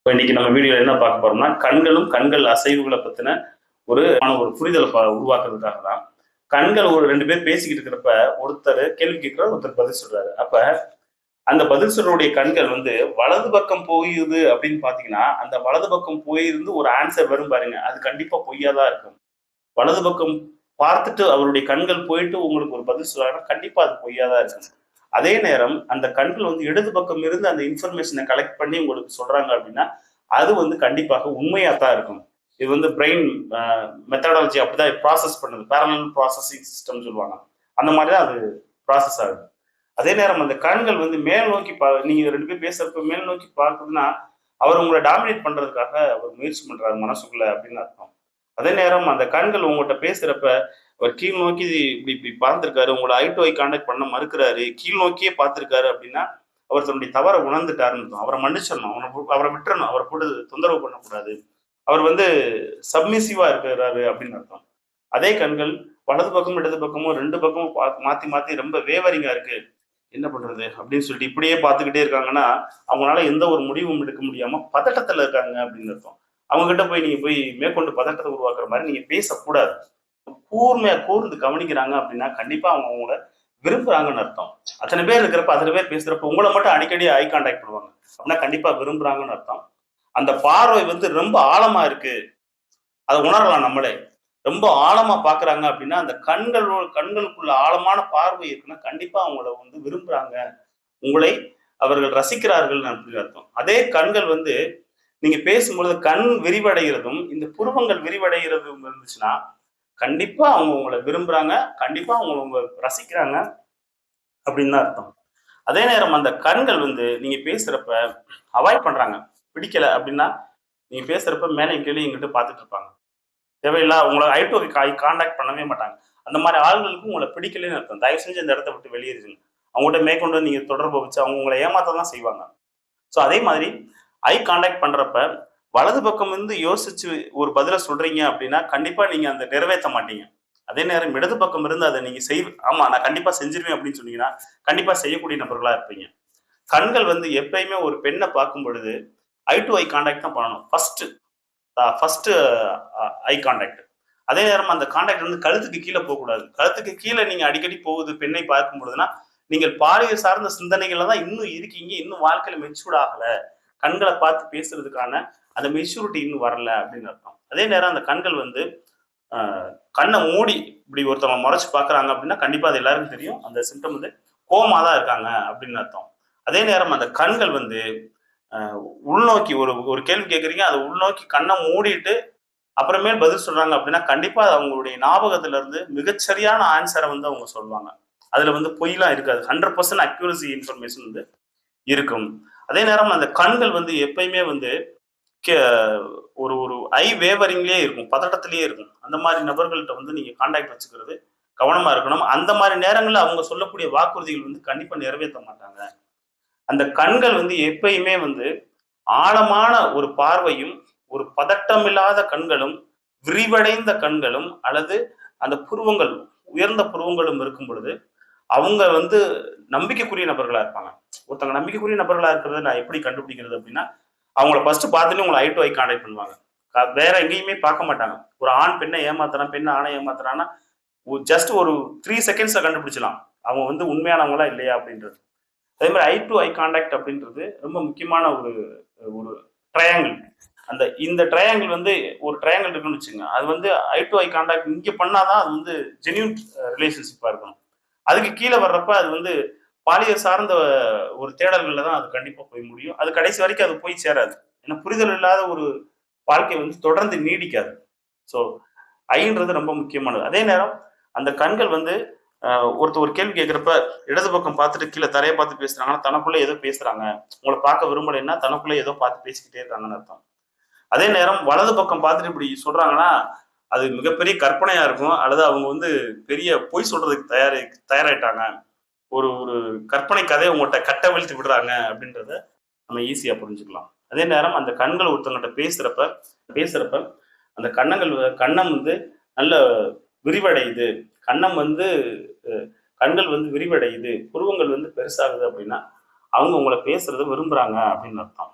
இப்போ இன்னைக்கு நம்ம வீடியோல என்ன பார்க்க போறோம்னா, கண்களும் கண்கள் அசைவுகள பத்தின ஒரு புரிதல உருவாக்குறதுக்காக தான். கண்கள் ஒரு 2 பேர் பேசிக்கிட்டு இருக்கிறப்ப, ஒருத்தர் கேள்வி கேட்கிறார், ஒருத்தர் பதில் சொல்றாரு. அப்ப அந்த பதில் சொல்றவருடைய கண்கள் வந்து வலது பக்கம் போகுது அப்படின்னு பார்த்தீங்கன்னா, அந்த வலது பக்கம் போயிருந்து ஒரு ஆன்சர் வரும் பாருங்க. அது கண்டிப்பா பொய்யா தான் இருக்கும். வலது பக்கம் பார்த்துட்டு அவருடைய கண்கள் போயிட்டு உங்களுக்கு ஒரு பதில் சொல்றாருன்னா, கண்டிப்பா அது பொய்யா தான் இருக்கும். அதே நேரம் அந்த கண்கள் வந்து இடது பக்கம் இருந்து அந்த இன்ஃபர்மேஷன கலெக்ட் பண்ணி உங்களுக்கு சொல்றாங்க அப்படின்னா, அது வந்து கண்டிப்பாக உண்மையா தான் இருக்கும். இது வந்து பிரெயின் அ மெத்தடாலஜி அப்படிதான் ப்ராசஸ் பண்ணுது. பேரலல் ப்ராசஸிங் சிஸ்டம்னு சொல்லுவாங்க. அந்த மாரி தான் அது ப்ராசஸ் ஆகுது. அதே நேரம் அந்த கண்கள் வந்து மேல் நோக்கி நீங்க 2 பேர் பேசுறப்ப மேல் நோக்கி பார்க்குதுன்னா, அவர் உங்கள டாமினேட் பண்றதுக்காக அவர் முயற்சி பண்றாரு மனசுக்குள்ள அப்படின்னு அர்த்தம். அதே நேரம் அந்த கண்கள் உங்கள்ட்ட பேசுறப்ப, அவர் கீழ் நோக்கி இப்படி இப்படி பார்த்திருக்காரு. உங்கள ஐ டூ ஐ கான்டாக்ட் பண்ண மறுக்கிறாரு. கீழ் நோக்கியே பார்த்திருக்காரு அப்படின்னா, அவர் தன்னுடைய தவற உணர்ந்துட்டாருன்னு அர்த்தம். அவர மன்னிச்சிடணும். அவர விட்டுறணும். அவர போட்டு தொந்தரவு பண்ணக்கூடாது. அவர் வந்து சப்மிசிவா இருக்கிறாரு அப்படின்னு அர்த்தம். அதே கண்கள் வலது பக்கமும், இடது பக்கமும் 2 பக்கமும் மாத்தி மாத்தி ரொம்ப வேவரிங்கா இருக்கு. என்ன பண்றது? அப்படின்னு சொல்லிட்டு இப்படியே பார்த்துக்கிட்டே இருக்காங்கன்னா, அவங்களால எந்த ஒரு முடிவும் எடுக்க முடியாம பதட்டத்துல இருக்காங்க அப்படின்னு அர்த்தம். அவங்க கிட்ட போய் நீங்க போய் மேற்கொண்டு பதட்டத்த உருவாக்குற மாரி நீங்க பேசக்கூடாது. கூர்மையா கூர்ந்து கவனிக்கிறாங்க அப்படின்னா, கண்டிப்பா அவங்க உங்கள விரும்புறாங்கன்னு அர்த்தம். அத்தன பேர் இருக்கிறப்ப, அத்தன பேர் பேசுறப்ப உங்கள மட்டும் அடிக்கடி ஐ கான்டாக்ட் பண்ணுவாங்க. அப்படின்னா கண்டிப்பா விரும்புறாங்கன்னு அர்த்தம். அந்த பார்வை வந்து ரொம்ப ஆழமா இருக்கு. அத உணரலாம் நம்மளே. ரொம்ப ஆழமா பார்க்குறாங்க அப்படின்னா, அந்த கண்களுக்குள்ள ஆழமான பார்வை இருக்குன்னா, கண்டிப்பா அவங்கள வந்து விரும்புறாங்க. உங்களை அவர்கள் ரசிக்கிறார்கள் அப்படின்னு அர்த்தம். அதே கண்கள் வந்து நீங்க பேசும்பொழுது கண் விரிவடைகிறதும், இந்த புருவங்கள் விரிவடைகிறதும் இருந்துச்சுன்னா, கண்டிப்பா அவங்க உங்கள விரும்புறாங்க. கண்டிப்பா உங்கள ரசிக்கிறாங்க அப்படின்னு தான் அர்த்தம். அதே நேரம் அந்த கண்கள் வந்து நீங்க பேசுறப்ப அவாய்ட் பண்றாங்க. பிடிக்கல அப்படின்னா, நீங்க பேசுறப்ப மேலயும் கீழயும் எங்கிட்டு பார்த்துட்டு இருப்பாங்க. தேவையில்லா உங்கள ஐ டூ ஐ கான்டாக்ட் பண்ணவே மாட்டாங்க. அந்த மாரி ஆள்களுக்கு உங்கள பிடிக்கலன்னு அர்த்தம். தயவு செஞ்சு அந்த இடத்த விட்டு வெளியேறுங்க. அவங்ககிட்ட மேற்கொண்டு நீங்க தொடர்பு வச்சு அவங்க உங்கள ஏமாத்த தான் செய்வாங்க. ஸோ அதே மாதிரி ஐ கான்டாக்ட் பண்றப்ப, வலது பக்கம் இருந்து யோசிச்சு ஒரு பதில சொல்றீங்க அப்படின்னா, கண்டிப்பா நீங்க அந்த நிறைவேத்த மாட்டீங்க. அதே நேரம் இடது பக்கம் இருந்து அத நீங்க ஆமா நான் கண்டிப்பா செஞ்சுருவேன் அப்படின்னு சொன்னீங்கன்னா, கண்டிப்பா செய்யக்கூடிய நபர்களா இருப்பீங்க. கண்கள் வந்து எப்பயுமே ஒரு பெண்ண பார்க்கும் பொழுது, ஐ டூ ஐ கான்டாக்ட் தான் பண்ணணும். First eye contact. அதே நேரம் அந்த கான்டாக்ட் வந்து கழுத்துக்கு கீழ போகக்கூடாது. கழுத்துக்கு கீழ நீங்க அடிக்கடி போகுது பெண்ணை பார்க்கும் பொழுதுனா, நீங்கள் பாலியல் சார்ந்த சிந்தனைகள்ல தான் இன்னும் இருக்கீங்க. இன்னும் வாழ்க்கையில மெச்சூர்ட் ஆகல. கண்கள பார்த்து பேசுறதுக்கான அந்த மெச்சூரிட்டி இன்னும் வரல அப்படின்னு அர்த்தம். அதே நேரம் அந்த கண்கள் வந்து அ கண்ண மூடி இப்படி ஒருத்தவங்க முறைச்சு பார்க்குறாங்க அப்படின்னா, கண்டிப்பா அது எல்லாருக்கும் தெரியும். அந்த சிம்ப்டம் வந்து கோவமா தான் இருக்காங்க அப்படின்னு அர்த்தம். அதே நேரம் அந்த கண்கள் வந்து அ உள்நோக்கி ஒரு ஒரு கேள்வி கேட்கிறீங்க. அத உள்நோக்கி கண்ண மூடிட்டு அப்புறமேல் பதில் சொல்றாங்க அப்படின்னா, கண்டிப்பா அது அவங்களுடைய ஞாபகத்துல இருந்து மிகச்சரியான ஆன்ஸர வந்து அவங்க சொல்லுவாங்க. அதுல வந்து பொய்லாம் இருக்காது. 100% அக்யூரசி இன்ஃபர்மேஷன் வந்து இருக்கும். அதே நேரம் அந்த கண்கள் வந்து எப்பயுமே வந்து கெ ஒரு ஒரு ஐ வேவரிங்லயே இருக்கும். பதட்டத்திலேயே இருக்கும். அந்த மாரி நபர்கள்ட்ட வந்து நீங்க கான்டாக்ட் வச்சுக்கிறது கவனமா இருக்கணும். அந்த மாரி நேரங்கள்ல அவங்க சொல்லக்கூடிய வாக்குறுதிகள் வந்து கண்டிப்பா நிறைவேத்த மாட்டாங்க. அந்த கண்கள் வந்து எப்பயுமே வந்து ஆழமான ஒரு பார்வையும், ஒரு பதட்டமில்லாத கண்களும், விரிவடைந்த கண்களும் அல்லது அந்த புருவங்கள், உயர்ந்த புருவங்களும் இருக்கும் பொழுது, அவங்க வந்து நம்பிக்கைக்குரிய நபர்களா இருப்பாங்க. ஒருத்தவங்க நம்பிக்கைக்குரிய நபர்களா இருக்கிறத நான் எப்படி கண்டுபிடிக்கிறது அப்படின்னா, அவங்கள ஃபர்ஸ்ட் பார்த்தோனே உங்கள ஐ டூ ஐ கான்டாக்ட் பண்ணுவாங்க. வேற எங்கேயுமே பார்க்க மாட்டாங்க. ஒரு ஆண் பெண்ண ஏமாத்துறான், பெண் ஆணை ஏமாத்துறான்னா, ஜஸ்ட் ஒரு 3 செகண்ட்ஸ்ல கண்டுபிடிச்சலாம். அவங்க வந்து உண்மையானவங்களா இல்லையா அப்படின்றது. அதே மாரி ஐ டூ ஐ கான்டாக்ட் அப்படின்றது ரொம்ப முக்கியமான ஒரு ஒரு ட்ரையாங்கிள். இந்த ட்ரையாங்கிள் வந்து ஒரு ட்ரையாங்கிள் இருக்குன்னு வச்சுக்கங்க. அது வந்து ஐ டூ ஐ கான்டாக்ட் இங்க பண்ணா தான் அது வந்து ஜென்யூன் ரிலேஷன்ஷிப்பா இருக்கணும். அதுக்கு கீழ வர்றப்ப அது வந்து பாலியல் சார்ந்த ஒரு தேடல்கள்ல தான் அது கண்டிப்பா போய் முடியும். அது கடைசி வரைக்கும் அது போய் சேராது. ஏன்னா புரிதல் இல்லாத ஒரு வாழ்க்கை வந்து தொடர்ந்து நீடிக்காது. ஸோ ஐன்றது ரொம்ப முக்கியமானது. அதே நேரம் அந்த கண்கள் வந்து அ ஒருத்தர் ஒரு கேள்வி கேட்கிறப்ப, இடது பக்கம் பார்த்துட்டு கீழ தரைய பார்த்து பேசுறாங்கன்னா, தனக்குள்ள ஏதோ பேசுறாங்க. உங்கள பார்க்க விரும்பலைன்னா, தனக்குள்ள ஏதோ பார்த்து பேசிக்கிட்டே இருக்காங்கன்னு அர்த்தம். அதே நேரம் வலது பக்கம் பார்த்துட்டு இப்படி சொல்றாங்கன்னா, அது மிகப்பெரிய கற்பனையா இருக்கும். அல்லது அவங்க வந்து பெரிய பொய் சொல்றதுக்கு தயாராயிட்டாங்க. ஒரு ஒரு கற்பனை கதைய உங்கள்ட்ட கட்டவிழ்த்து விடுறாங்க அப்படின்றத நம்ம ஈஸியா புரிஞ்சுக்கலாம். அதே நேரம் அந்த கண்கள் ஒருத்தவங்கட்ட பேசுறப்ப அந்த கன்னம் வந்து நல்ல விரிவடையுது. கன்னம் வந்து அ கண்கள் வந்து விரிவடையுது. புருவங்கள் வந்து பெருசாகுது அப்படின்னா, அவங்க உங்கள பேசுறத விரும்புறாங்க அப்படின்னு அர்த்தம்.